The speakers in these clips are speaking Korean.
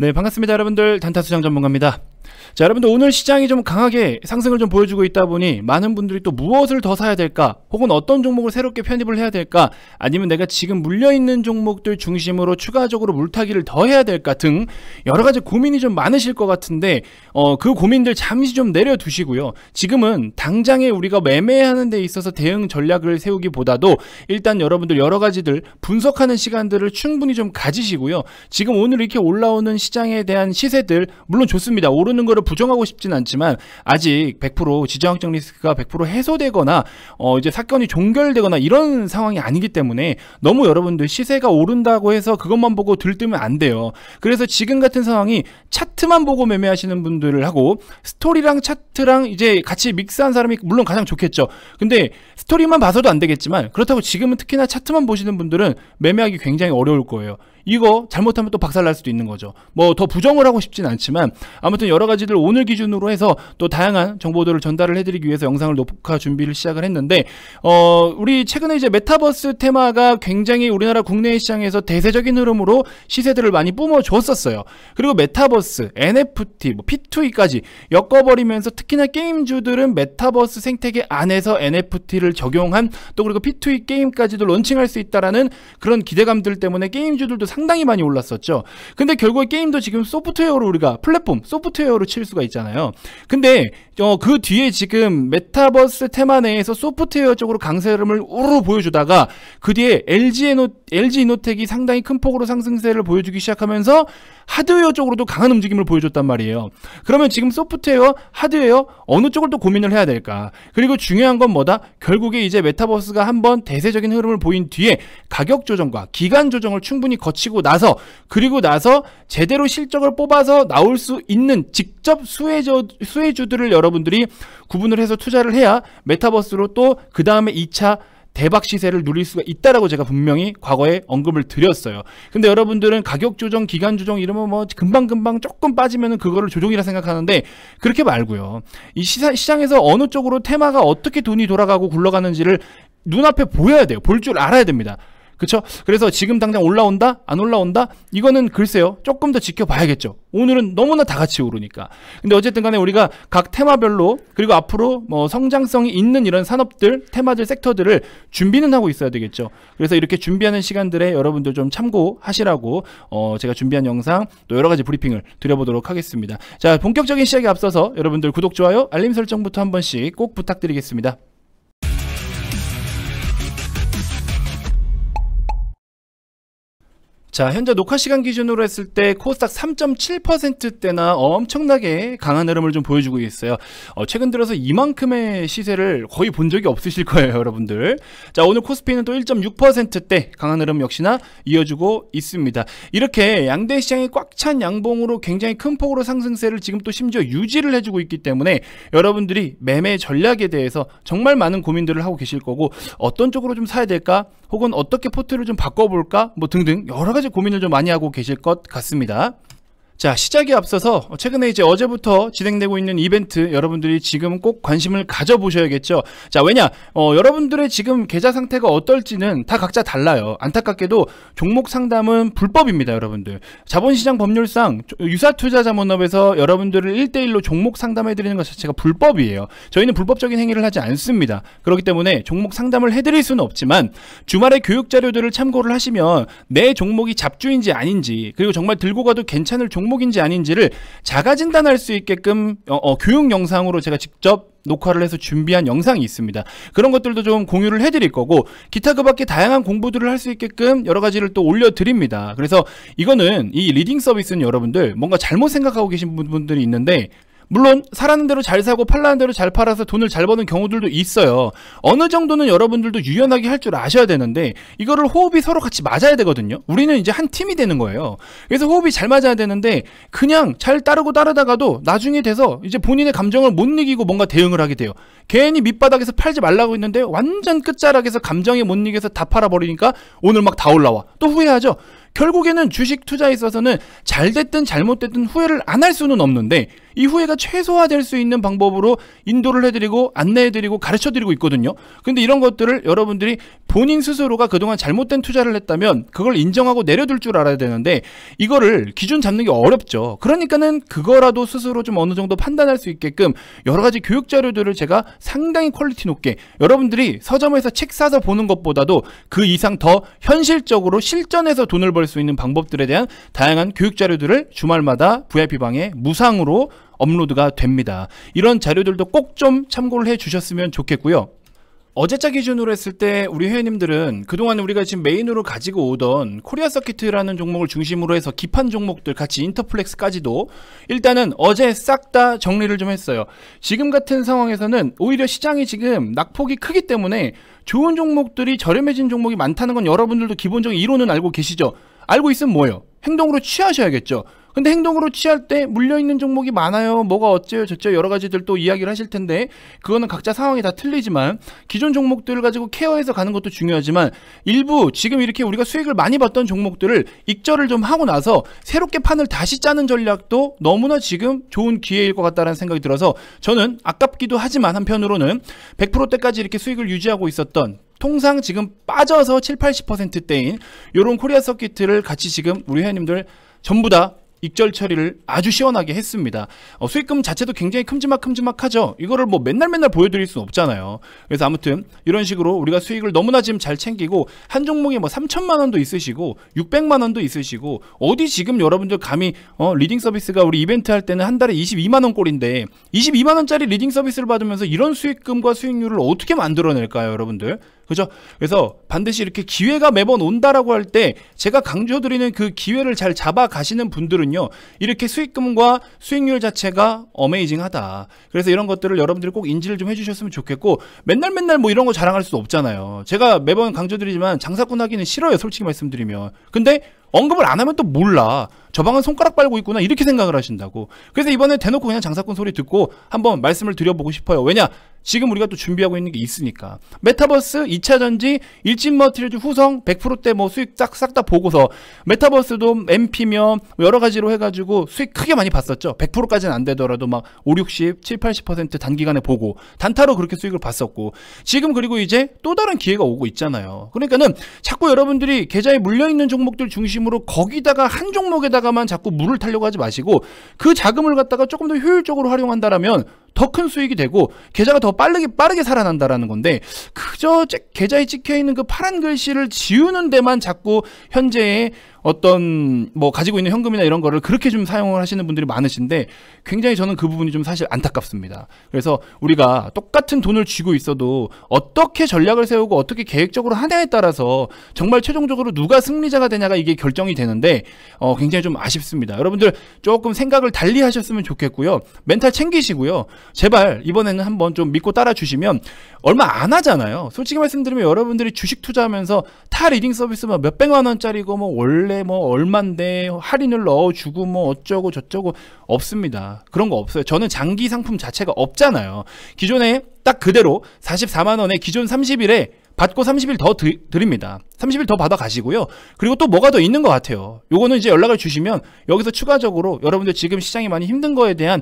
네, 반갑습니다 여러분들. 단타수장 전문가입니다. 자, 여러분들 오늘 시장이 좀 강하게 상승을 좀 보여주고 있다 보니 많은 분들이 또 무엇을 더 사야 될까, 혹은 어떤 종목을 새롭게 편입을 해야 될까, 아니면 내가 지금 물려있는 종목들 중심으로 추가적으로 물타기를 더 해야 될까 등 여러가지 고민이 좀 많으실 것 같은데 그 고민들 잠시 좀 내려두시고요. 지금은 당장에 우리가 매매하는 데 있어서 대응 전략을 세우기보다도 일단 여러분들 여러가지들 분석하는 시간들을 충분히 좀 가지시고요. 지금 오늘 이렇게 올라오는 시장에 대한 시세들 물론 좋습니다. 오르는 거를 부정하고 싶진 않지만 아직 100% 지정학적 리스크가 100% 해소되거나 이제 사건이 종결되거나 이런 상황이 아니기 때문에 너무 여러분들 시세가 오른다고 해서 그것만 보고 들뜨면 안 돼요. 그래서 지금 같은 상황이 차트만 보고 매매하시는 분들을 하고 스토리랑 차트랑 이제 같이 믹스한 사람이 물론 가장 좋겠죠. 근데 스토리만 봐서도 안 되겠지만 그렇다고 지금은 특히나 차트만 보시는 분들은 매매하기 굉장히 어려울 거예요. 이거 잘못하면 또 박살날 수도 있는 거죠. 뭐 더 부정을 하고 싶진 않지만 아무튼 여러가지들 오늘 기준으로 해서 또 다양한 정보들을 전달을 해드리기 위해서 영상을 녹화 준비를 시작을 했는데 우리 최근에 이제 메타버스 테마가 굉장히 우리나라 국내 시장에서 대세적인 흐름으로 시세들을 많이 뿜어줬었어요. 그리고 메타버스, NFT, 뭐 P2E까지 엮어버리면서 특히나 게임주들은 메타버스 생태계 안에서 NFT를 적용한 또 그리고 P2E 게임까지도 런칭할 수 있다라는 그런 기대감들 때문에 게임주들도 상당히 많이 올랐었죠. 근데 결국에 게임도 지금 소프트웨어로 우리가 플랫폼 소프트웨어로 칠 수가 있잖아요. 근데 그 뒤에 지금 메타버스 테마 내에서 소프트웨어 쪽으로 강세를 우르르 보여주다가 그 뒤에 LG 이노텍이 상당히 큰 폭으로 상승세를 보여주기 시작하면서 하드웨어 쪽으로도 강한 움직임을 보여줬단 말이에요. 그러면 지금 소프트웨어, 하드웨어 어느 쪽을 또 고민을 해야 될까? 그리고 중요한 건 뭐다? 결국에 이제 메타버스가 한번 대세적인 흐름을 보인 뒤에 가격 조정과 기간 조정을 충분히 거치고 나서 그리고 나서 제대로 실적을 뽑아서 나올 수 있는 직접 수혜주들을 여러분들이 구분을 해서 투자를 해야 메타버스로 또 그 다음에 2차 대박 시세를 누릴 수가 있다라고 제가 분명히 과거에 언급을 드렸어요. 근데 여러분들은 가격 조정, 기간 조정 이러면 뭐 금방금방 조금 빠지면은 그거를 조정이라 생각하는데 그렇게 말고요. 이 시장에서 어느 쪽으로 테마가 어떻게 돈이 돌아가고 굴러가는지를 눈앞에 보여야 돼요. 볼 줄 알아야 됩니다. 그쵸? 그래서 지금 당장 올라온다? 안 올라온다? 이거는 글쎄요. 조금 더 지켜봐야겠죠. 오늘은 너무나 다 같이 오르니까. 근데 어쨌든 간에 우리가 각 테마별로 그리고 앞으로 뭐 성장성이 있는 이런 산업들, 테마들, 섹터들을 준비는 하고 있어야 되겠죠. 그래서 이렇게 준비하는 시간들에 여러분들 좀 참고하시라고 제가 준비한 영상 또 여러 가지 브리핑을 드려보도록 하겠습니다. 자, 본격적인 시작에 앞서서 여러분들 구독, 좋아요, 알림 설정부터 한 번씩 꼭 부탁드리겠습니다. 자, 현재 녹화 시간 기준으로 했을 때 코스닥 3.7%대나 엄청나게 강한 흐름을 좀 보여주고 있어요. 최근 들어서 이만큼의 시세를 거의 본 적이 없으실 거예요, 여러분들. 자, 오늘 코스피는 또 1.6%대 강한 흐름 역시나 이어주고 있습니다. 이렇게 양대 시장이 꽉 찬 양봉으로 굉장히 큰 폭으로 상승세를 지금 또 심지어 유지를 해주고 있기 때문에 여러분들이 매매 전략에 대해서 정말 많은 고민들을 하고 계실 거고 어떤 쪽으로 좀 사야 될까? 혹은 어떻게 포트를 좀 바꿔볼까? 뭐 등등 여러 가지 고민을 좀 많이 하고 계실 것 같습니다. 자, 시작에 앞서서 최근에 이제 어제부터 진행되고 있는 이벤트 여러분들이 지금 꼭 관심을 가져보셔야겠죠. 자, 왜냐? 여러분들의 지금 계좌 상태가 어떨지는 다 각자 달라요. 안타깝게도 종목 상담은 불법입니다, 여러분들. 자본시장 법률상 유사투자자문업에서 여러분들을 1대1로 종목 상담해드리는 것 자체가 불법이에요. 저희는 불법적인 행위를 하지 않습니다. 그렇기 때문에 종목 상담을 해드릴 수는 없지만 주말에 교육 자료들을 참고를 하시면 내 종목이 잡주인지 아닌지 그리고 정말 들고 가도 괜찮을 종목인지 아닌지를 자가 진단할 수 있게끔 교육 영상으로 제가 직접 녹화를 해서 준비한 영상이 있습니다. 그런 것들도 좀 공유를 해드릴 거고 기타 그 밖에 다양한 공부들을 할 수 있게끔 여러 가지를 또 올려드립니다. 그래서 이거는 이 리딩 서비스는 여러분들 뭔가 잘못 생각하고 계신 분들이 있는데 물론 사라는 대로 잘 사고 팔라는 대로 잘 팔아서 돈을 잘 버는 경우들도 있어요. 어느 정도는 여러분들도 유연하게 할 줄 아셔야 되는데 이거를 호흡이 서로 같이 맞아야 되거든요. 우리는 이제 한 팀이 되는 거예요. 그래서 호흡이 잘 맞아야 되는데 그냥 잘 따르다가도 나중에 돼서 이제 본인의 감정을 못 이기고 뭔가 대응을 하게 돼요. 괜히 밑바닥에서 팔지 말라고 했는데 완전 끝자락에서 감정에 못 이겨서 다 팔아버리니까 오늘 막 다 올라와. 또 후회하죠. 결국에는 주식 투자에 있어서는 잘 됐든 잘못됐든 후회를 안 할 수는 없는데 이 후회가 최소화될 수 있는 방법으로 인도를 해드리고 안내해드리고 가르쳐드리고 있거든요. 근데 이런 것들을 여러분들이 본인 스스로가 그동안 잘못된 투자를 했다면 그걸 인정하고 내려둘 줄 알아야 되는데 이거를 기준 잡는 게 어렵죠. 그러니까는 그거라도 스스로 좀 어느 정도 판단할 수 있게끔 여러 가지 교육 자료들을 제가 상당히 퀄리티 높게 여러분들이 서점에서 책 사서 보는 것보다도 그 이상 더 현실적으로 실전에서 돈을 벌 수 있는 방법들에 대한 다양한 교육 자료들을 주말마다 VIP방에 무상으로 업로드가 됩니다. 이런 자료들도 꼭 좀 참고를 해 주셨으면 좋겠고요. 어제자 기준으로 했을 때 우리 회원님들은 그동안 우리가 지금 메인으로 가지고 오던 코리아 서키트라는 종목을 중심으로 해서 기판 종목들 같이 인터플렉스까지도 일단은 어제 싹 다 정리를 좀 했어요. 지금 같은 상황에서는 오히려 시장이 지금 낙폭이 크기 때문에 좋은 종목들이 저렴해진 종목이 많다는 건 여러분들도 기본적인 이론은 알고 계시죠? 알고 있으면 뭐예요? 행동으로 취하셔야겠죠. 근데 행동으로 취할 때 물려있는 종목이 많아요. 뭐가 어째요 저째요 여러 가지들 또 이야기를 하실 텐데 그거는 각자 상황이 다 틀리지만 기존 종목들을 가지고 케어해서 가는 것도 중요하지만 일부 지금 이렇게 우리가 수익을 많이 봤던 종목들을 익절을 좀 하고 나서 새롭게 판을 다시 짜는 전략도 너무나 지금 좋은 기회일 것 같다는 생각이 들어서 저는 아깝기도 하지만 한편으로는 100%대까지 이렇게 수익을 유지하고 있었던 통상 지금 빠져서 7-80%대인 이런 코리아 서키트를 같이 지금 우리 회원님들 전부 다 익절 처리를 아주 시원하게 했습니다. 수익금 자체도 굉장히 큼지막하죠. 이거를 뭐 맨날 보여드릴 수는 없잖아요. 그래서 아무튼 이런 식으로 우리가 수익을 너무나 지금 잘 챙기고 한 종목에 뭐 3천만 원도 있으시고 600만 원도 있으시고 어디 지금 여러분들 감히 리딩 서비스가 우리 이벤트 할 때는 한 달에 22만 원 꼴인데 22만 원짜리 리딩 서비스를 받으면서 이런 수익금과 수익률을 어떻게 만들어낼까요, 여러분들? 그죠? 그래서 반드시 이렇게 기회가 매번 온다라고 할 때 제가 강조드리는 그 기회를 잘 잡아 가시는 분들은요 이렇게 수익금과 수익률 자체가 어메이징하다. 그래서 이런 것들을 여러분들이 꼭 인지를 좀 해주셨으면 좋겠고 맨날 뭐 이런 거 자랑할 수 없잖아요. 제가 매번 강조드리지만 장사꾼 하기는 싫어요, 솔직히 말씀드리면. 근데 언급을 안 하면 또 몰라. 저 방은 손가락 빨고 있구나 이렇게 생각을 하신다고. 그래서 이번에 대놓고 그냥 장사꾼 소리 듣고 한번 말씀을 드려보고 싶어요. 왜냐? 지금 우리가 또 준비하고 있는 게 있으니까. 메타버스, 2차전지, 일진머티리얼 후성 100%대 뭐 수익 싹 다 보고서 메타버스도 MP면 여러 가지로 해가지고 수익 크게 많이 봤었죠. 100%까지는 안 되더라도 막 5, 60, 7, 80% 단기간에 보고 단타로 그렇게 수익을 봤었고 지금 그리고 이제 또 다른 기회가 오고 있잖아요. 그러니까는 자꾸 여러분들이 계좌에 물려있는 종목들 중심으로 거기다가 한 종목에다가만 자꾸 물을 타려고 하지 마시고 그 자금을 갖다가 조금 더 효율적으로 활용한다라면 더 큰 수익이 되고 계좌가 더 빠르게 살아난다라는 건데 그저 계좌에 찍혀있는 그 파란 글씨를 지우는 데만 자꾸 현재의 어떤 뭐 가지고 있는 현금이나 이런 거를 그렇게 좀 사용을 하시는 분들이 많으신데 굉장히 저는 그 부분이 좀 사실 안타깝습니다. 그래서 우리가 똑같은 돈을 쥐고 있어도 어떻게 전략을 세우고 어떻게 계획적으로 하냐에 따라서 정말 최종적으로 누가 승리자가 되냐가 이게 결정이 되는데 굉장히 좀 아쉽습니다. 여러분들 조금 생각을 달리 하셨으면 좋겠고요. 멘탈 챙기시고요. 제발 이번에는 한번 좀 믿고 따라 주시면 얼마 안 하잖아요. 솔직히 말씀드리면 여러분들이 주식 투자하면서 타 리딩 서비스 뭐 몇백만 원짜리고 뭐 원래 뭐 얼만데 할인을 넣어주고 뭐 어쩌고 저쩌고 없습니다. 그런 거 없어요. 저는 장기 상품 자체가 없잖아요. 기존에 딱 그대로 44만 원에 기존 30일에 받고 30일 더 드립니다. 30일 더 받아 가시고요. 그리고 또 뭐가 더 있는 것 같아요. 요거는 이제 연락을 주시면 여기서 추가적으로 여러분들 지금 시장이 많이 힘든 거에 대한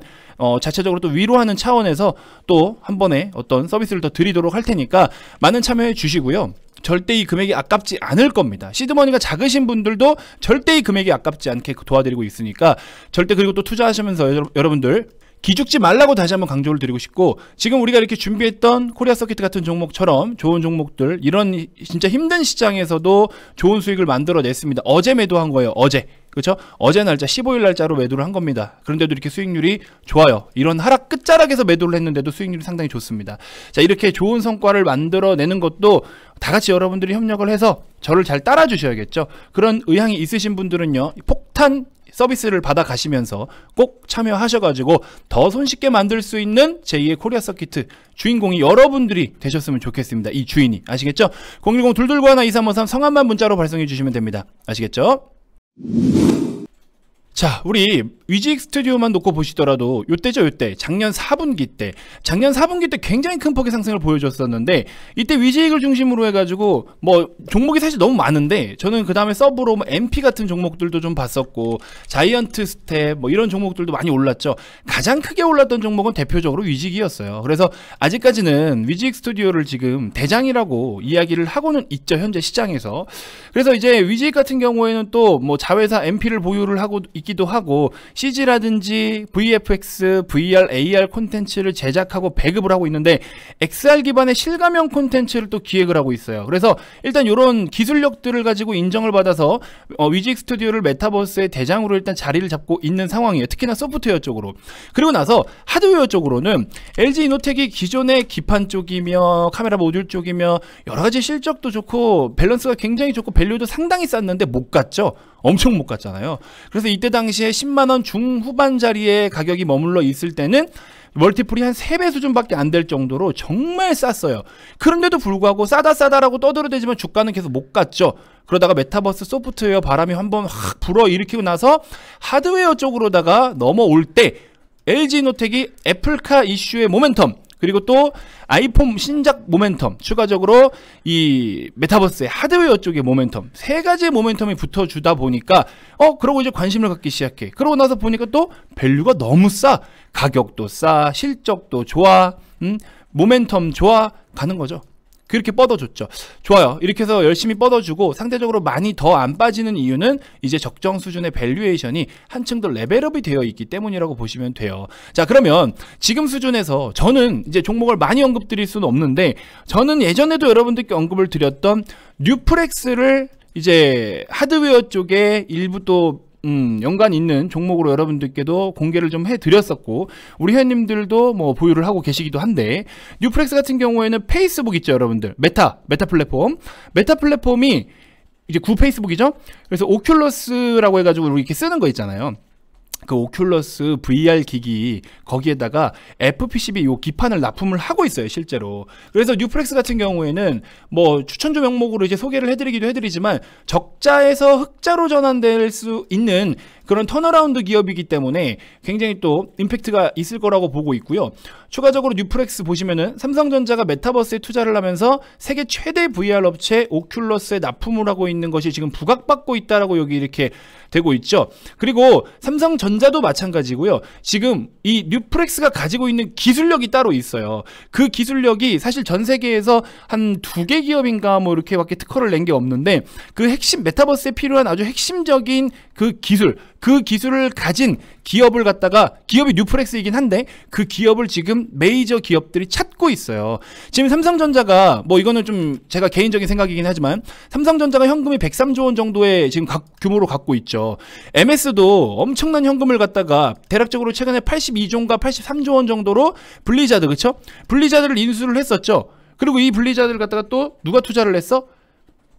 자체적으로 또 위로하는 차원에서 또 한 번에 어떤 서비스를 더 드리도록 할 테니까 많은 참여해 주시고요. 절대 이 금액이 아깝지 않을 겁니다. 시드머니가 작으신 분들도 절대 이 금액이 아깝지 않게 도와드리고 있으니까 절대. 그리고 또 투자하시면서 여러분들 기죽지 말라고 다시 한번 강조를 드리고 싶고 지금 우리가 이렇게 준비했던 코리아 서키트 같은 종목처럼 좋은 종목들 이런 진짜 힘든 시장에서도 좋은 수익을 만들어냈습니다. 어제 매도한 거예요. 어제. 그렇죠? 어제 날짜 15일 날짜로 매도를 한 겁니다. 그런데도 이렇게 수익률이 좋아요. 이런 하락 끝자락에서 매도를 했는데도 수익률이 상당히 좋습니다. 자, 이렇게 좋은 성과를 만들어내는 것도 다 같이 여러분들이 협력을 해서 저를 잘 따라 주셔야겠죠. 그런 의향이 있으신 분들은요. 폭탄 서비스를 받아 가시면서 꼭 참여하셔가지고 더 손쉽게 만들 수 있는 제2의 코리아 서키트 주인공이 여러분들이 되셨으면 좋겠습니다. 이 주인이. 아시겠죠? 010-221-2353 성함만 문자로 발송해 주시면 됩니다. 아시겠죠? 자, 우리 위직 스튜디오만 놓고 보시더라도 요때죠, 요때. 작년 4분기 때 굉장히 큰 폭의 상승을 보여줬었는데, 이때 위직을 중심으로 해가지고 뭐 종목이 사실 너무 많은데, 저는 그 다음에 서브로 뭐 MP 같은 종목들도 좀 봤었고, 자이언트 스텝 뭐 이런 종목들도 많이 올랐죠. 가장 크게 올랐던 종목은 대표적으로 위직이었어요. 그래서 아직까지는 위직 스튜디오를 지금 대장이라고 이야기를 하고는 있죠, 현재 시장에서. 그래서 이제 위직 같은 경우에는 또 뭐 자회사 MP를 보유를 하고 있기도 하고, CG라든지 VFX, VR, AR 콘텐츠를 제작하고 배급을 하고 있는데, XR 기반의 실감형 콘텐츠를 또 기획을 하고 있어요. 그래서 일단 이런 기술력들을 가지고 인정을 받아서 위직 스튜디오를 메타버스의 대장으로 일단 자리를 잡고 있는 상황이에요. 특히나 소프트웨어 쪽으로. 그리고 나서 하드웨어 쪽으로는 LG 이노텍이 기존의 기판 쪽이며 카메라 모듈 쪽이며 여러 가지 실적도 좋고 밸런스가 굉장히 좋고 밸류도 상당히 쌌는데 못 갔죠. 엄청 못 갔잖아요. 그래서 이때 당시에 10만원 중후반 자리에 가격이 머물러 있을 때는 멀티플이 한 3배 수준밖에 안 될 정도로 정말 쌌어요. 그런데도 불구하고 싸다라고 떠들어대지만 주가는 계속 못 갔죠. 그러다가 메타버스 소프트웨어 바람이 한번 확 불어일으키고 나서 하드웨어 쪽으로다가 넘어올 때 LG노텍이 애플카 이슈의 모멘텀, 그리고 또 아이폰 신작 모멘텀, 추가적으로 이 메타버스의 하드웨어 쪽의 모멘텀, 세 가지의 모멘텀이 붙어주다 보니까 그러고 이제 관심을 갖기 시작해. 그러고 나서 보니까 또 밸류가 너무 싸. 가격도 싸, 실적도 좋아, 모멘텀 좋아, 가는 거죠. 그렇게 뻗어줬죠. 좋아요. 이렇게 해서 열심히 뻗어주고 상대적으로 많이 더 안 빠지는 이유는 이제 적정 수준의 밸류에이션이 한층 더 레벨업이 되어 있기 때문이라고 보시면 돼요. 자, 그러면 지금 수준에서 저는 이제 종목을 많이 언급드릴 수는 없는데, 저는 예전에도 여러분들께 언급을 드렸던 뉴프렉스를 이제 하드웨어 쪽에 일부 또 연관 있는 종목으로 여러분들께도 공개를 좀 해드렸었고, 우리 회원님들도 뭐 보유를 하고 계시기도 한데, 뉴프렉스 같은 경우에는 페이스북 있죠, 여러분들. 메타 플랫폼이 이제 구 페이스북이죠. 그래서 오큘러스라고 해가지고 우리 이렇게 쓰는 거 있잖아요. 그 오큘러스 VR 기기 거기에다가 FPCB 요 기판을 납품을 하고 있어요, 실제로. 그래서 뉴프렉스 같은 경우에는 뭐 추천주 명목으로 이제 소개를 해드리기도 해드리지만, 적자에서 흑자로 전환될 수 있는 그런 턴어라운드 기업이기 때문에 굉장히 또 임팩트가 있을 거라고 보고 있고요. 추가적으로 뉴프렉스 보시면은 삼성전자가 메타버스에 투자를 하면서 세계 최대 VR 업체 오큘러스에 납품을 하고 있는 것이 지금 부각받고 있다라고 여기 이렇게 되고 있죠. 그리고 삼성전자도 마찬가지고요. 지금 이 뉴프렉스가 가지고 있는 기술력이 따로 있어요. 그 기술력이 사실 전 세계에서 한 2개 기업인가 뭐 이렇게밖에 특허를 낸 게 없는데, 그 핵심 메타버스에 필요한 아주 핵심적인 그 기술을 가진 기업을 갖다가, 기업이 뉴프렉스이긴 한데 그 기업을 지금 메이저 기업들이 찾고 있어요. 지금 삼성전자가 뭐 이거는 좀 제가 개인적인 생각이긴 하지만, 삼성전자가 현금이 103조 원 정도의 지금 규모로 갖고 있죠. MS도 엄청난 현금을 갖다가 대략적으로 최근에 82조인가 83조 원 정도로 블리자드, 그쵸? 블리자드를 인수를 했었죠. 그리고 이 블리자드를 갖다가 또 누가 투자를 했어?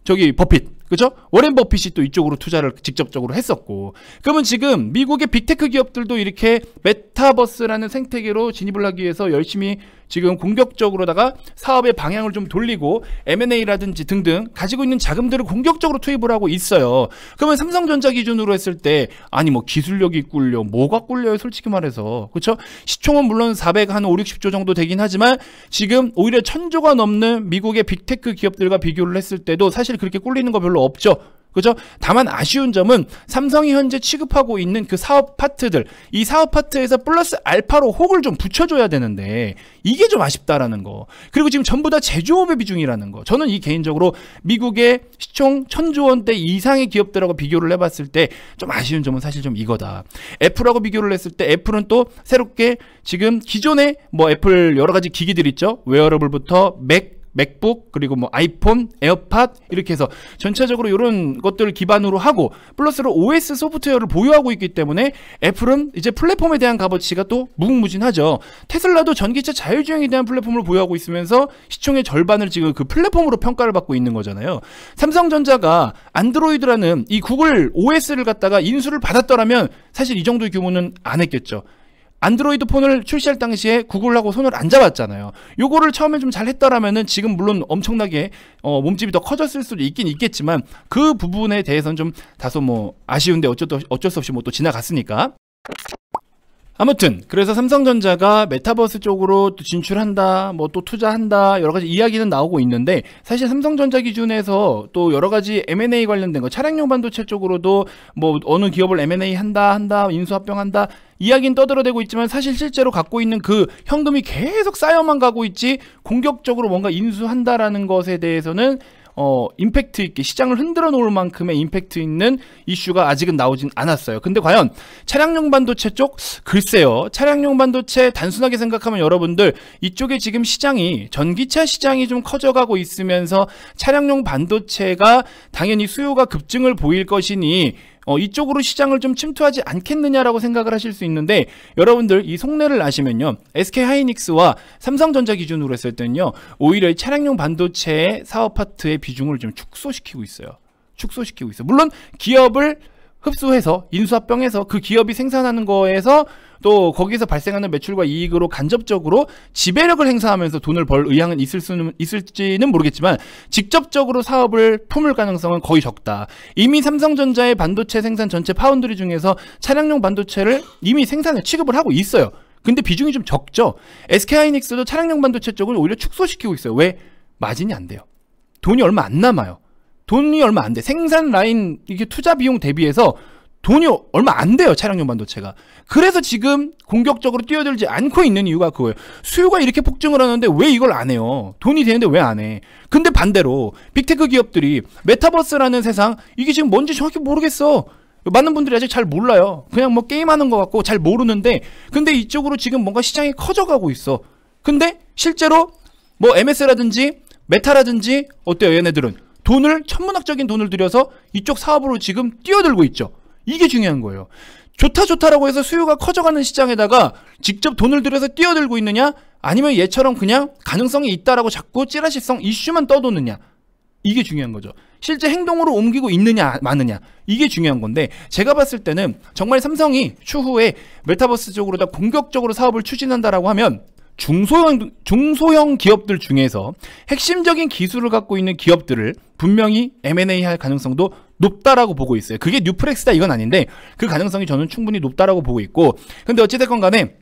저기 버핏, 그죠? 워렌 버핏이 또 이쪽으로 투자를 직접적으로 했었고. 그러면 지금 미국의 빅테크 기업들도 이렇게 메타버스라는 생태계로 진입을 하기 위해서 열심히 지금 공격적으로다가 사업의 방향을 좀 돌리고 M&A라든지 등등 가지고 있는 자금들을 공격적으로 투입을 하고 있어요. 그러면 삼성전자 기준으로 했을 때, 아니 뭐 기술력이 꿀려, 뭐가 꿀려요, 솔직히 말해서. 그렇죠? 시총은 물론 400한 5, 60조 정도 되긴 하지만, 지금 오히려 1000조가 넘는 미국의 빅테크 기업들과 비교를 했을 때도 사실 그렇게 꿀리는 거 별로 없죠. 그죠? 다만 아쉬운 점은 삼성이 현재 취급하고 있는 그 사업 파트들, 이 사업 파트에서 플러스 알파로 혹을 좀 붙여줘야 되는데 이게 좀 아쉽다라는 거. 그리고 지금 전부 다 제조업의 비중이라는 거. 저는 이 개인적으로 미국의 시총 1000조 원대 이상의 기업들하고 비교를 해봤을 때 좀 아쉬운 점은 사실 좀 이거다. 애플하고 비교를 했을 때 애플은 또 새롭게 지금 기존에 뭐 애플 여러 가지 기기들 있죠. 웨어러블부터 맥북, 그리고 뭐 아이폰, 에어팟 이렇게 해서 전체적으로 이런 것들을 기반으로 하고 플러스로 OS 소프트웨어를 보유하고 있기 때문에 애플은 이제 플랫폼에 대한 값어치가 또 무궁무진하죠. 테슬라도 전기차 자율주행에 대한 플랫폼을 보유하고 있으면서 시총의 절반을 지금 그 플랫폼으로 평가를 받고 있는 거잖아요. 삼성전자가 안드로이드라는 이 구글 OS를 갖다가 인수를 받았더라면 사실 이 정도의 규모는 안 했겠죠. 안드로이드 폰을 출시할 당시에 구글하고 손을 안 잡았잖아요. 요거를 처음에 좀 잘 했더라면은 지금 물론 엄청나게 몸집이 더 커졌을 수도 있긴 있겠지만 그 부분에 대해서는 좀 다소 뭐 아쉬운데 어쩔 수 없이 뭐 또 지나갔으니까. 아무튼 그래서 삼성전자가 메타버스 쪽으로 또 진출한다, 뭐 또 투자한다, 여러 가지 이야기는 나오고 있는데, 사실 삼성전자 기준에서 또 여러 가지 M&A 관련된 거, 차량용 반도체 쪽으로도 뭐 어느 기업을 M&A 한다, 인수합병한다 이야기는 떠들어대고 있지만, 사실 실제로 갖고 있는 그 현금이 계속 쌓여만 가고 있지 공격적으로 뭔가 인수한다라는 것에 대해서는 임팩트 있게 시장을 흔들어 놓을 만큼의 임팩트 있는 이슈가 아직은 나오진 않았어요. 근데 과연 차량용 반도체 쪽, 글쎄요, 차량용 반도체 단순하게 생각하면 여러분들 이쪽에 지금 시장이, 전기차 시장이 좀 커져가고 있으면서 차량용 반도체가 당연히 수요가 급증을 보일 것이니 이쪽으로 시장을 좀 침투하지 않겠느냐라고 생각을 하실 수 있는데, 여러분들 이 속내를 아시면요, SK하이닉스와 삼성전자 기준으로 했을 때는요, 오히려 이 차량용 반도체의 사업 파트의 비중을 좀 축소시키고 있어요. 물론 기업을 흡수해서 인수합병해서 그 기업이 생산하는 거에서 또 거기서 발생하는 매출과 이익으로 간접적으로 지배력을 행사하면서 돈을 벌 의향은 있을지는 모르겠지만, 직접적으로 사업을 품을 가능성은 거의 적다. 이미 삼성전자의 반도체 생산 전체 파운드리 중에서 차량용 반도체를 이미 생산에 취급을 하고 있어요. 근데 비중이 좀 적죠. SK하이닉스도 차량용 반도체 쪽을 오히려 축소시키고 있어요. 왜? 마진이 안 돼요. 돈이 얼마 안 남아요. 돈이 얼마 안 돼. 생산 라인 이게 투자 비용 대비해서 돈이 얼마 안 돼요, 차량용 반도체가. 그래서 지금 공격적으로 뛰어들지 않고 있는 이유가 그거예요. 수요가 이렇게 폭증을 하는데 왜 이걸 안 해요? 돈이 되는데 왜 안 해? 근데 반대로 빅테크 기업들이 메타버스라는 세상, 이게 지금 뭔지 정확히 모르겠어. 많은 분들이 아직 잘 몰라요. 그냥 뭐 게임하는 것 같고 잘 모르는데, 근데 이쪽으로 지금 뭔가 시장이 커져가고 있어. 근데 실제로 뭐 MS라든지 메타라든지 어때요, 얘네들은? 돈을, 천문학적인 돈을 들여서 이쪽 사업으로 지금 뛰어들고 있죠. 이게 중요한 거예요. 좋다라고 해서 수요가 커져가는 시장에다가 직접 돈을 들여서 뛰어들고 있느냐, 아니면 얘처럼 그냥 가능성이 있다라고 자꾸 찌라시성 이슈만 떠도느냐, 이게 중요한 거죠. 실제 행동으로 옮기고 있느냐 마느냐, 이게 중요한 건데, 제가 봤을 때는 정말 삼성이 추후에 메타버스 쪽으로 다 공격적으로 사업을 추진한다라고 하면 중소형 기업들 중에서 핵심적인 기술을 갖고 있는 기업들을 분명히 M&A 할 가능성도 높다라고 보고 있어요. 그게 뉴프렉스다 이건 아닌데, 그 가능성이 저는 충분히 높다라고 보고 있고, 근데 어찌됐건 간에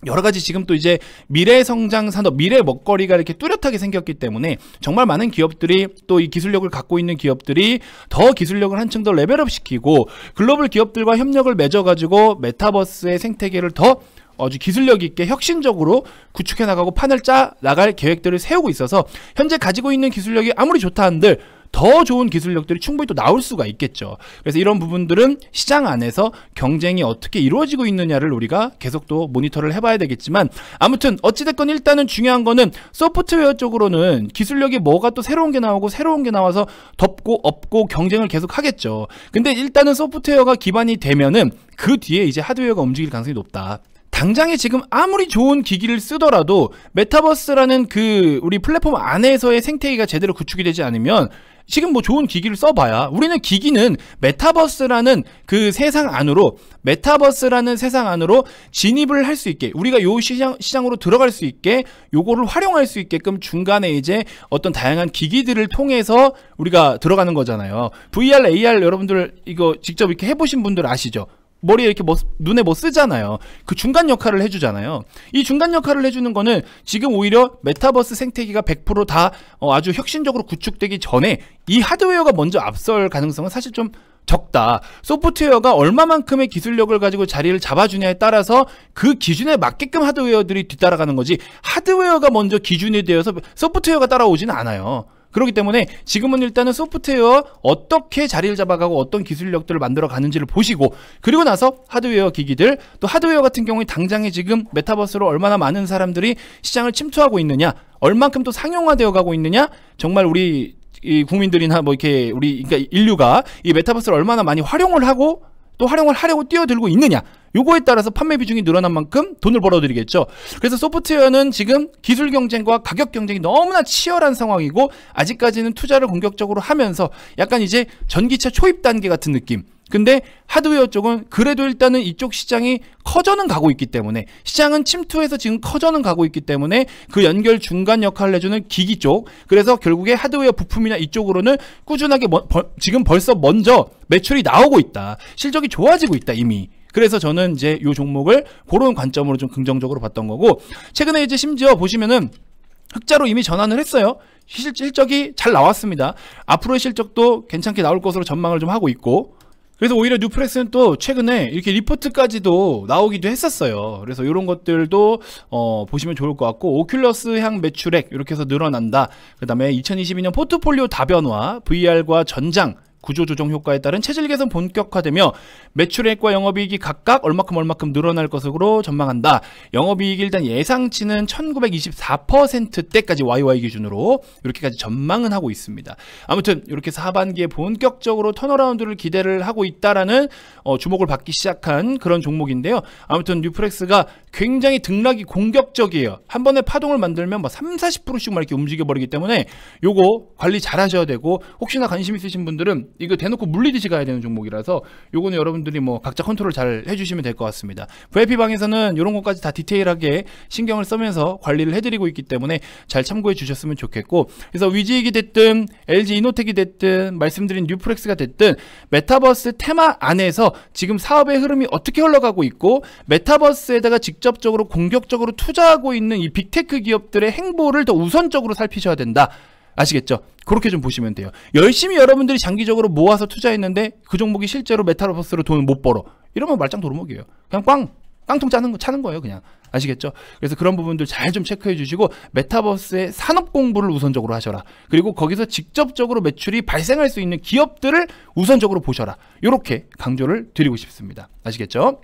여러 가지 지금 또 이제 미래 성장 산업, 미래 먹거리가 이렇게 뚜렷하게 생겼기 때문에 정말 많은 기업들이, 또 이 기술력을 갖고 있는 기업들이 더 기술력을 한층 더 레벨업 시키고 글로벌 기업들과 협력을 맺어가지고 메타버스의 생태계를 더 아주 기술력 있게 혁신적으로 구축해 나가고 판을 짜 나갈 계획들을 세우고 있어서, 현재 가지고 있는 기술력이 아무리 좋다 한들 더 좋은 기술력들이 충분히 또 나올 수가 있겠죠. 그래서 이런 부분들은 시장 안에서 경쟁이 어떻게 이루어지고 있느냐를 우리가 계속 또 모니터를 해봐야 되겠지만, 아무튼 어찌됐건 일단은 중요한 거는 소프트웨어 쪽으로는 기술력이 뭐가 또 새로운 게 나오고 새로운 게 나와서 덮고 엎고 경쟁을 계속 하겠죠. 근데 일단은 소프트웨어가 기반이 되면은 그 뒤에 이제 하드웨어가 움직일 가능성이 높다. 당장에 지금 아무리 좋은 기기를 쓰더라도 메타버스라는 그 우리 플랫폼 안에서의 생태계가 제대로 구축이 되지 않으면 지금 뭐 좋은 기기를 써봐야, 우리는 기기는 메타버스라는 그 세상 안으로, 메타버스라는 세상 안으로 진입을 할 수 있게, 우리가 요 시장으로 들어갈 수 있게, 요거를 활용할 수 있게끔 중간에 이제 어떤 다양한 기기들을 통해서 우리가 들어가는 거잖아요. VR, AR 여러분들 이거 직접 이렇게 해보신 분들 아시죠? 머리에 이렇게 눈에 뭐 쓰잖아요. 그 중간 역할을 해주잖아요. 이 중간 역할을 해주는 거는 지금 오히려 메타버스 생태계가 100% 아주 혁신적으로 구축되기 전에 이 하드웨어가 먼저 앞설 가능성은 사실 좀 적다. 소프트웨어가 얼마만큼의 기술력을 가지고 자리를 잡아주냐에 따라서 그 기준에 맞게끔 하드웨어들이 뒤따라가는 거지, 하드웨어가 먼저 기준이 되어서 소프트웨어가 따라오지는 않아요. 그렇기 때문에 지금은 일단은 소프트웨어 어떻게 자리를 잡아가고 어떤 기술력들을 만들어 가는지를 보시고, 그리고 나서 하드웨어 기기들, 또 하드웨어 같은 경우에 당장에 지금 메타버스로 얼마나 많은 사람들이 시장을 침투하고 있느냐, 얼만큼 또 상용화되어 가고 있느냐, 정말 우리 이 국민들이나 뭐 이렇게 우리 그러니까 인류가 이 메타버스를 얼마나 많이 활용을 하고 또 활용을 하려고 뛰어들고 있느냐, 요거에 따라서 판매 비중이 늘어난 만큼 돈을 벌어들이겠죠. 그래서 소프트웨어는 지금 기술 경쟁과 가격 경쟁이 너무나 치열한 상황이고, 아직까지는 투자를 공격적으로 하면서 약간 이제 전기차 초입 단계 같은 느낌, 근데 하드웨어 쪽은 그래도 일단은 이쪽 시장이 커져는 가고 있기 때문에, 시장은 침투해서 지금 커져는 가고 있기 때문에 그 연결 중간 역할을 해주는 기기 쪽, 그래서 결국에 하드웨어 부품이나 이쪽으로는 꾸준하게 지금 벌써 먼저 매출이 나오고 있다, 실적이 좋아지고 있다 이미. 그래서 저는 이제 이 종목을 그런 관점으로 좀 긍정적으로 봤던 거고, 최근에 이제 심지어 보시면은 흑자로 이미 전환을 했어요. 실적이 잘 나왔습니다. 앞으로의 실적도 괜찮게 나올 것으로 전망을 좀 하고 있고, 그래서 오히려 뉴프렉스는 또 최근에 이렇게 리포트까지도 나오기도 했었어요. 그래서 이런 것들도 보시면 좋을 것 같고, 오큘러스 향 매출액 이렇게 해서 늘어난다. 그 다음에 2022년 포트폴리오 다변화, VR과 전장 구조조정 효과에 따른 체질 개선 본격화되며 매출액과 영업이익이 각각 얼마큼 늘어날 것으로 전망한다. 영업이익이 일단 예상치는 1924%대까지 YY 기준으로 이렇게까지 전망은 하고 있습니다. 아무튼 이렇게 하반기에 본격적으로 턴어라운드를 기대를 하고 있다라는 주목을 받기 시작한 그런 종목인데요. 아무튼 뉴프렉스가 굉장히 등락이 공격적이에요. 한 번에 파동을 만들면 막 30-40%씩 막 이렇게 움직여 버리기 때문에 요거 관리 잘 하셔야 되고, 혹시나 관심 있으신 분들은 이거 대놓고 물리듯이 가야 되는 종목이라서 요거는 여러분들이 뭐 각자 컨트롤 잘 해주시면 될 것 같습니다. VIP방에서는 이런 것까지 다 디테일하게 신경을 쓰면서 관리를 해드리고 있기 때문에 잘 참고해 주셨으면 좋겠고, 그래서 위지익이 됐든 LG 이노텍이 됐든 말씀드린 뉴프렉스가 됐든 메타버스 테마 안에서 지금 사업의 흐름이 어떻게 흘러가고 있고, 메타버스에다가 직접적으로 공격적으로 투자하고 있는 이 빅테크 기업들의 행보를 더 우선적으로 살피셔야 된다. 아시겠죠? 그렇게 좀 보시면 돼요. 열심히 여러분들이 장기적으로 모아서 투자했는데 그 종목이 실제로 메타버스로 돈을 못 벌어, 이러면 말짱 도루묵이에요. 그냥 깡통 차는 거예요, 그냥. 아시겠죠? 그래서 그런 부분들 잘 좀 체크해 주시고, 메타버스의 산업 공부를 우선적으로 하셔라. 그리고 거기서 직접적으로 매출이 발생할 수 있는 기업들을 우선적으로 보셔라. 이렇게 강조를 드리고 싶습니다. 아시겠죠?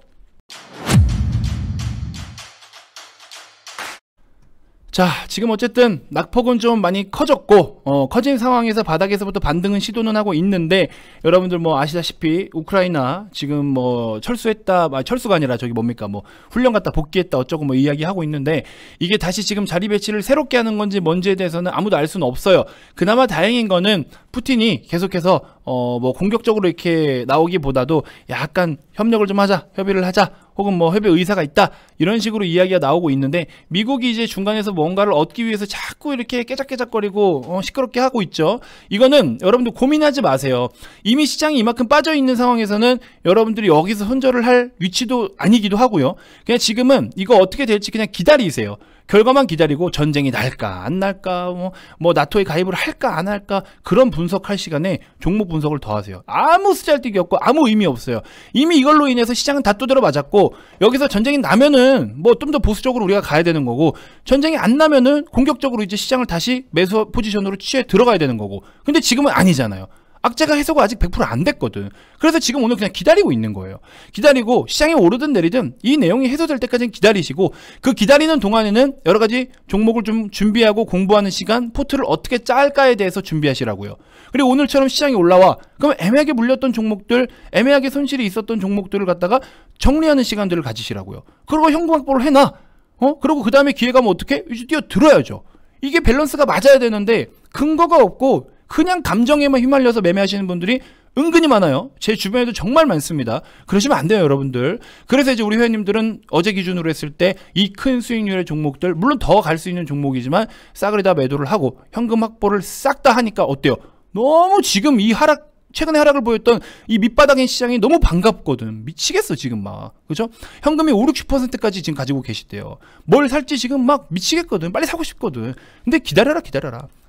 자, 지금 어쨌든 낙폭은 좀 많이 커졌고, 커진 상황에서 바닥에서부터 반등은 시도는 하고 있는데, 여러분들 뭐 아시다시피 우크라이나 지금 뭐 철수했다, 철수가 아니라 저기 뭡니까, 뭐 훈련 갔다 복귀했다 어쩌고 뭐 이야기하고 있는데, 이게 다시 지금 자리 배치를 새롭게 하는 건지 뭔지에 대해서는 아무도 알 수는 없어요. 그나마 다행인 거는 푸틴이 계속해서 뭐 공격적으로 이렇게 나오기보다도 약간 협력을 좀 하자, 협의를 하자, 혹은 뭐 협의 의사가 있다, 이런 식으로 이야기가 나오고 있는데, 미국이 이제 중간에서 뭔가를 얻기 위해서 자꾸 이렇게 깨작깨작거리고 시끄럽게 하고 있죠. 이거는 여러분들 고민하지 마세요. 이미 시장이 이만큼 빠져 있는 상황에서는 여러분들이 여기서 손절을 할 위치도 아니기도 하고요. 그냥 지금은 이거 어떻게 될지 그냥 기다리세요. 결과만 기다리고, 전쟁이 날까 안 날까, 뭐 나토에 가입을 할까 안 할까, 그런 분석할 시간에 종목 분석을 더 하세요. 아무 쓰잘데기 없고 아무 의미 없어요. 이미 이걸로 인해서 시장은 다 두드려 맞았고, 여기서 전쟁이 나면은 뭐 좀 더 보수적으로 우리가 가야 되는 거고, 전쟁이 안 나면은 공격적으로 이제 시장을 다시 매수 포지션으로 취해 들어가야 되는 거고. 근데 지금은 아니잖아요. 악재가 해소가 아직 100% 안 됐거든. 그래서 지금 오늘 그냥 기다리고 있는 거예요. 기다리고 시장이 오르든 내리든 이 내용이 해소될 때까지는 기다리시고, 그 기다리는 동안에는 여러 가지 종목을 좀 준비하고 공부하는 시간, 포트를 어떻게 짤까에 대해서 준비하시라고요. 그리고 오늘처럼 시장이 올라와, 그럼 애매하게 물렸던 종목들, 애매하게 손실이 있었던 종목들을 갖다가 정리하는 시간들을 가지시라고요. 그리고 현금 확보를 해놔. 그리고 그 다음에 기회가 오면 어떻게? 이제 뛰어들어야죠. 이게 밸런스가 맞아야 되는데 근거가 없고 그냥 감정에만 휘말려서 매매하시는 분들이 은근히 많아요. 제 주변에도 정말 많습니다. 그러시면 안 돼요, 여러분들. 그래서 이제 우리 회원님들은 어제 기준으로 했을 때 이 큰 수익률의 종목들, 물론 더 갈 수 있는 종목이지만 싸그리 다 매도를 하고 현금 확보를 싹 다 하니까 어때요? 너무 지금 이 최근에 하락을 보였던 이 밑바닥인 시장이 너무 반갑거든. 미치겠어 지금 막. 그죠? 현금이 5-60%까지 지금 가지고 계시대요. 뭘 살지 지금 막 미치겠거든. 빨리 사고 싶거든. 근데 기다려라.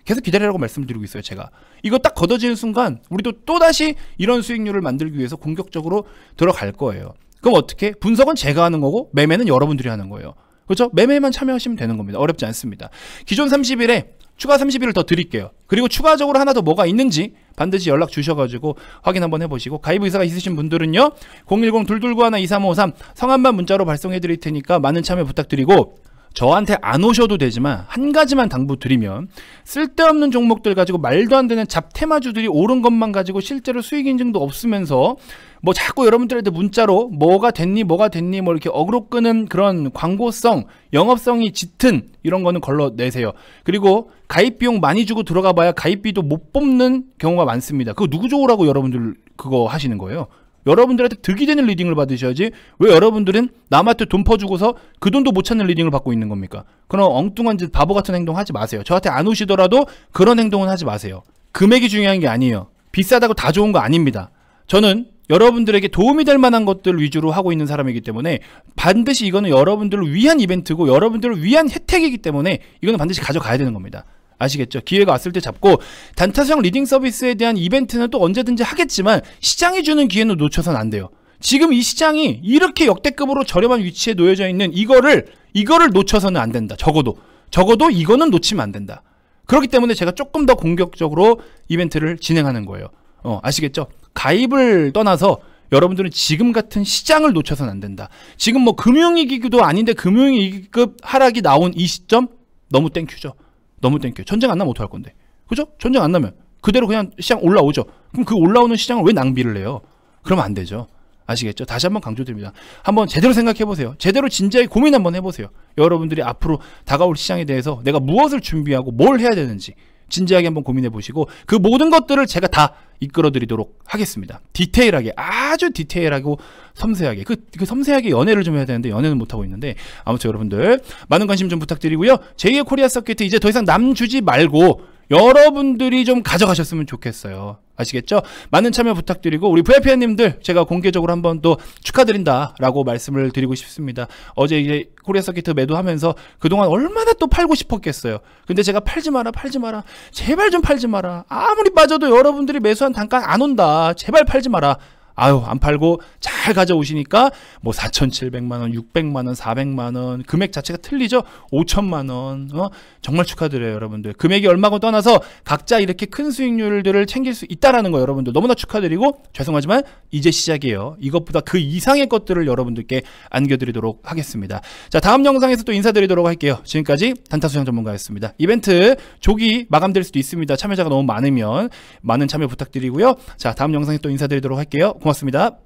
계속 기다리라고 말씀드리고 있어요, 제가. 이거 딱 걷어지는 순간 우리도 또다시 이런 수익률을 만들기 위해서 공격적으로 들어갈 거예요. 그럼 어떻게? 분석은 제가 하는 거고 매매는 여러분들이 하는 거예요. 그렇죠? 매매만 참여하시면 되는 겁니다. 어렵지 않습니다. 기존 30일에 추가 30일을 더 드릴게요. 그리고 추가적으로 하나 더 뭐가 있는지 반드시 연락 주셔가지고 확인 한번 해보시고, 가입 의사가 있으신 분들은요 010-229-1-2353 성함만 문자로 발송해 드릴 테니까 많은 참여 부탁드리고, 저한테 안 오셔도 되지만 한 가지만 당부 드리면, 쓸데없는 종목들 가지고 말도 안 되는 잡테마주들이 오른 것만 가지고 실제로 수익 인증도 없으면서 뭐 자꾸 여러분들한테 문자로 뭐가 됐니 뭐 이렇게 어그로 끄는 그런 광고성, 영업성이 짙은 이런 거는 걸러내세요. 그리고 가입 비용 많이 주고 들어가 봐야 가입비도 못 뽑는 경우가 많습니다. 그거 누구 좋으라고 여러분들 그거 하시는 거예요? 여러분들한테 득이 되는 리딩을 받으셔야지 왜 여러분들은 남한테 돈 퍼주고서 그 돈도 못 찾는 리딩을 받고 있는 겁니까? 그런 엉뚱한 짓 바보 같은 행동 하지 마세요. 저한테 안 오시더라도 그런 행동은 하지 마세요. 금액이 중요한 게 아니에요. 비싸다고 다 좋은 거 아닙니다. 저는 여러분들에게 도움이 될 만한 것들 위주로 하고 있는 사람이기 때문에 반드시 이거는 여러분들을 위한 이벤트고 여러분들을 위한 혜택이기 때문에 이거는 반드시 가져가야 되는 겁니다. 아시겠죠? 기회가 왔을 때 잡고 단타수량 리딩 서비스에 대한 이벤트는 또 언제든지 하겠지만 시장이 주는 기회는 놓쳐서는 안 돼요. 지금 이 시장이 이렇게 역대급으로 저렴한 위치에 놓여져 있는 이거를 놓쳐서는 안 된다. 적어도 이거는 놓치면 안 된다. 그렇기 때문에 제가 조금 더 공격적으로 이벤트를 진행하는 거예요. 아시겠죠? 가입을 떠나서 여러분들은 지금 같은 시장을 놓쳐서는 안 된다. 지금 뭐 금융위기도 아닌데 금융위기급 하락이 나온 이 시점 너무 땡큐죠. 너무 땡큐. 전쟁 안 나면 어떡할 건데. 그죠? 전쟁 안 나면 그대로 그냥 시장 올라오죠. 그럼 그 올라오는 시장을 왜 낭비를 해요? 그러면 안 되죠. 아시겠죠? 다시 한번 강조드립니다. 한번 제대로 생각해 보세요. 제대로 진지하게 고민 한번 해보세요. 여러분들이 앞으로 다가올 시장에 대해서 내가 무엇을 준비하고 뭘 해야 되는지 진지하게 한번 고민해 보시고 그 모든 것들을 제가 다 이끌어 드리도록 하겠습니다. 디테일하게, 아주 디테일하고 섬세하게, 그 섬세하게 연애를 좀 해야 되는데 연애는 못하고 있는데, 아무튼 여러분들 많은 관심 좀 부탁드리고요. 제2의 코리아 서킷 이제 더 이상 남 주지 말고 여러분들이 좀 가져가셨으면 좋겠어요. 아시겠죠? 많은 참여 부탁드리고 우리 VIP님들 제가 공개적으로 한번 또 축하드린다라고 말씀을 드리고 싶습니다. 어제 이제 코리아 서킷 매도하면서 그동안 얼마나 또 팔고 싶었겠어요. 근데 제가 팔지 마라 제발 좀 팔지 마라. 아무리 빠져도 여러분들이 매수한 단가 안 온다. 제발 팔지 마라. 아유, 안 팔고 잘 가져오시니까 뭐 4,700만원, 600만원, 400만원 금액 자체가 틀리죠? 5천만원. 정말 축하드려요, 여러분들. 금액이 얼마고 떠나서 각자 이렇게 큰 수익률들을 챙길 수 있다라는 거 여러분들 너무나 축하드리고, 죄송하지만 이제 시작이에요. 이것보다 그 이상의 것들을 여러분들께 안겨드리도록 하겠습니다. 자, 다음 영상에서 또 인사드리도록 할게요. 지금까지 단타수량 전문가였습니다. 이벤트 조기 마감될 수도 있습니다. 참여자가 너무 많으면 많은 참여 부탁드리고요. 자, 다음 영상에 또 인사드리도록 할게요. 고맙습니다.